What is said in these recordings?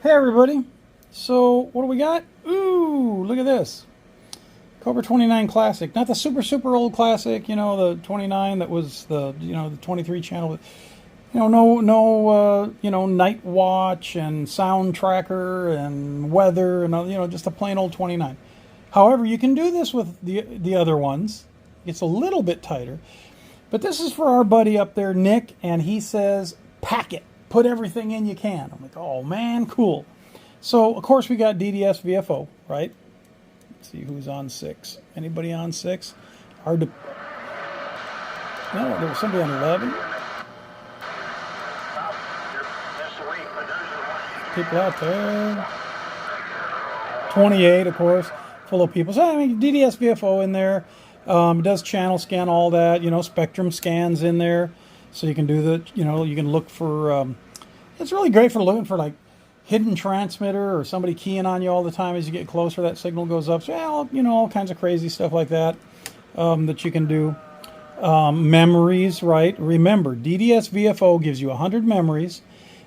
Hey everybody, so what do we got? Ooh, look at this. Cobra-29 Classic, not the super old Classic, you know, the 29 that was the, the 23 channel, no night watch and sound tracker and weather and, just a plain old 29. However, you can do this with the other ones. It's a little bit tighter, but this is for our buddy up there, Nick, and he says, pack it. Put everything in you can. I'm like, oh man, cool. So, of course, we got DDS VFO, right? Let's see who's on 6. Anybody on 6? Hard to... No, there was somebody on 11. People out there. 28, of course, full of people. So, I mean, DDS VFO in there. It does channel scan, all that. Spectrum scans in there. So you can do the, you can look for, it's really great for looking for like hidden transmitter or somebody keying on you all the time as you get closer, that signal goes up. So, all kinds of crazy stuff like that that you can do. Memories, right? Remember, DDS VFO gives you 100 memories,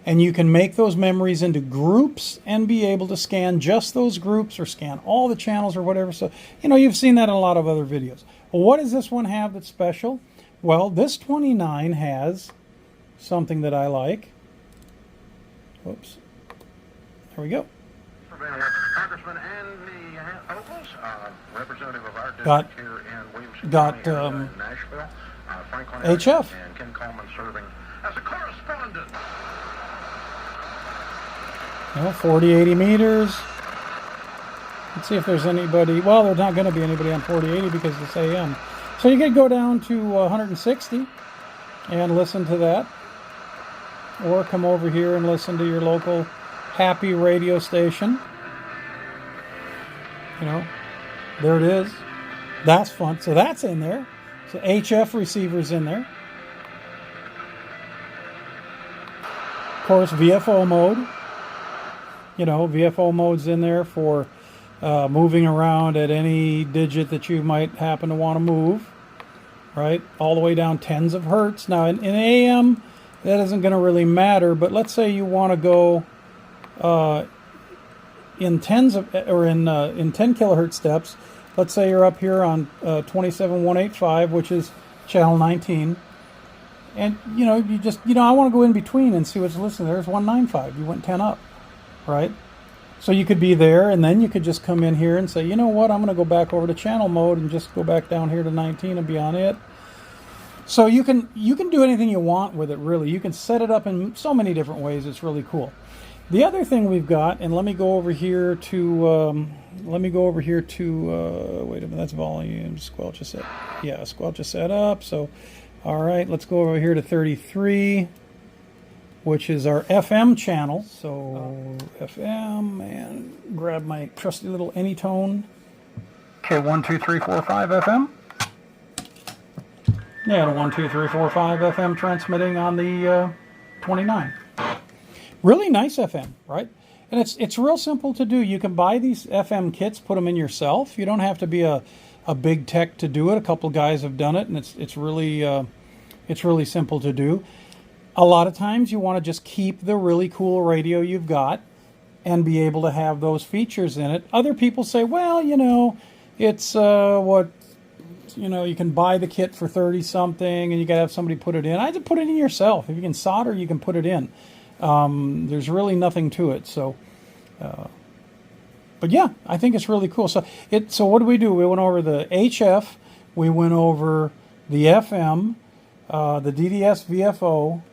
and you can make those memories into groups and be able to scan just those groups or scan all the channels or whatever. So, you've seen that in a lot of other videos. Well, what does this one have that's special? Well, this 29 has something that I like. Whoops. There we go. Congressman Andy Ogles, representative of our district here in Williamson County, Nashville. Franklin HF. And Ken Coleman serving as a correspondent. 40, 80 meters. Let's see if there's anybody. Well, there's not going to be anybody on 40, 80 because it's AM. So you could go down to 160 and listen to that. Or come over here and listen to your local happy radio station. There it is. That's fun. So that's in there. So HF receiver's in there. Of course, VFO mode. VFO mode's in there for moving around at any digit that you might happen to want to move, right? All the way down tens of hertz. Now in AM, that isn't going to really matter, but let's say you want to go in 10 kilohertz steps. Let's say you're up here on 27185, which is channel 19, and you just I want to go in between and see what's listening. There's 195. You went 10 up, right? So you could be there, and then you could just come in here and say, you know what, I'm going to go back over to channel mode and just go back down here to 19 and be on it. So you can do anything you want with it, really. You can set it up in so many different ways. It's really cool. The other thing we've got, and let me go over here to, wait a minute, that's volume, squelch is set. Yeah, squelch is set up. So, all right, let's go over here to 33. Which is our FM channel. So FM, and grab my trusty little Anytone. Okay, 1, 2, 3, 4, 5 FM. Yeah, the 1, 2, 3, 4, 5 FM transmitting on the 29. Really nice FM, right? And it's real simple to do. You can buy these FM kits, put them in yourself. You don't have to be a big tech to do it. A couple guys have done it, and it's really simple to do. A lot of times you want to just keep the really cool radio you've got and be able to have those features in it. Other people say, well, it's you can buy the kit for 30 something and you got to have somebody put it in. I just put it in yourself. If you can solder, you can put it in. There's really nothing to it. So, but yeah, I think it's really cool. So what did we do? We went over the HF, we went over the FM, the DDS VFO.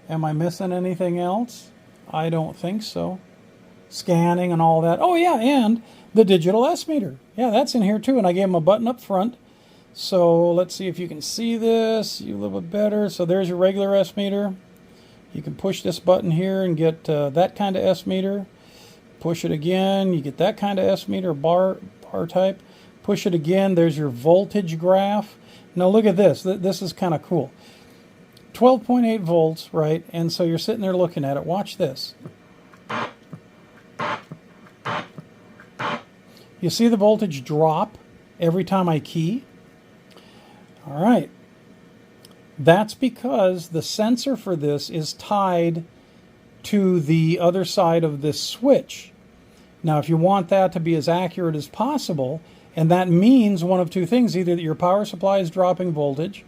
Am I missing anything else? I don't think so. Scanning and all that. Oh yeah, and the digital S meter. Yeah, that's in here too. And I gave them a button up front. So let's see if you can see this a little bit better. So there's your regular S meter. You can push this button here and get that kind of S meter. Push it again, you get that kind of S meter, bar type. Push it again, there's your voltage graph. Now look at this. This is kind of cool. 12.8 volts, right? And so you're sitting there looking at it. Watch this. You see the voltage drop every time I key? All right. That's because the sensor for this is tied to the other side of this switch. Now, if you want that to be as accurate as possible, and that means one of two things, either that your power supply is dropping voltage,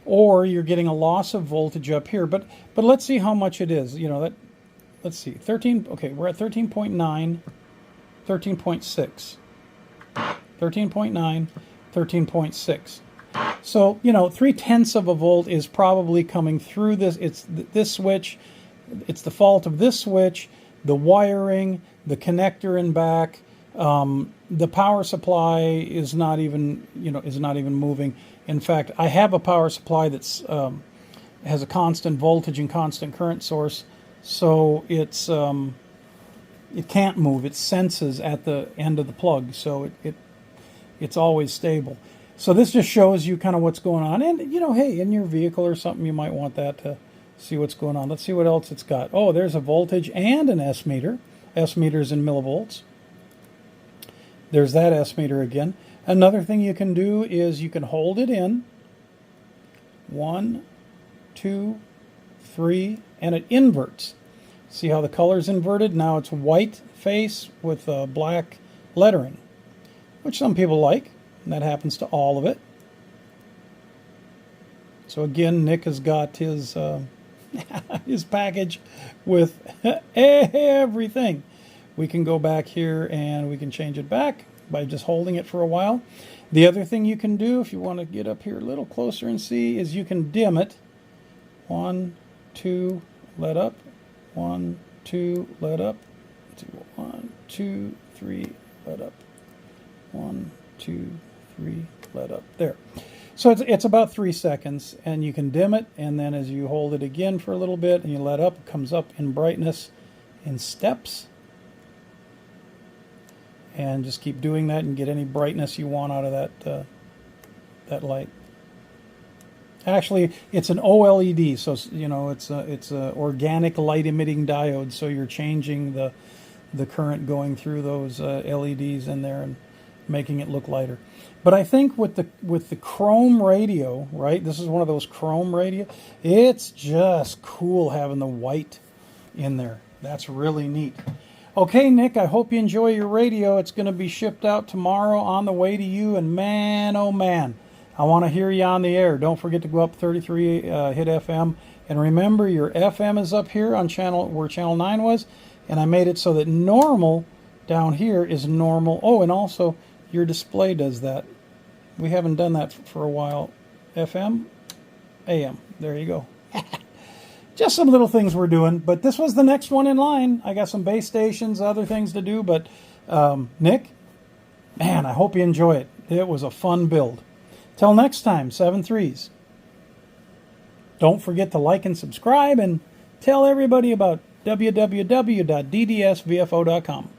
or you're getting a loss of voltage up here. But let's see how much it is. You know, that, let's see, 13, okay, we're at 13.9, 13.6, 13.9, 13.6. So, you know, 0.3 of a volt is probably coming through this. It's this switch. It's the fault of this switch, the wiring, the connector in back. The power supply is not even, is not even moving. In fact, I have a power supply that's has a constant voltage and constant current source, so it's it can't move. It senses at the end of the plug, so it's always stable. So this just shows you kind of what's going on. And, hey, in your vehicle or something, you might want that to see what's going on. Let's see what else it's got. Oh, there's a voltage and an S meter. S meter's in millivolts. There's that S meter again. Another thing you can do is you can hold it in. 1, 2, 3, and it inverts. See how the color's inverted? Now it's white face with black lettering, which some people like. And that happens to all of it. So again, Nick has got his his package with everything. We can go back here and we can change it back by just holding it for a while. The other thing you can do, if you want to get up here a little closer and see, is you can dim it. 1, 2, let up. 1, 2, let up. 1, 2, 3, let up. 1, 2, 3, let up. There. So it's about 3 seconds, and you can dim it, and then as you hold it again for a little bit and you let up, it comes up in brightness in steps. And just keep doing that and get any brightness you want out of that light. Actually, it's an OLED, so it's a organic light emitting diode. So you're changing the current going through those LEDs in there and making it look lighter. But I think with the chrome radio, right? This is one of those chrome radio. It's just cool having the white in there. That's really neat. Okay, Nick, I hope you enjoy your radio. It's going to be shipped out tomorrow on the way to you. And man, oh man, I want to hear you on the air. Don't forget to go up 33 hit FM. And remember, your FM is up here on where channel 9 was. And I made it so that normal down here is normal. Oh, and also your display does that. We haven't done that for a while. FM, AM. There you go. Just some little things we're doing, but this was the next one in line. I got some base stations, other things to do, but Nick, man, I hope you enjoy it. It was a fun build. Till next time, 7-3s. Don't forget to like and subscribe and tell everybody about www.ddsvfo.com.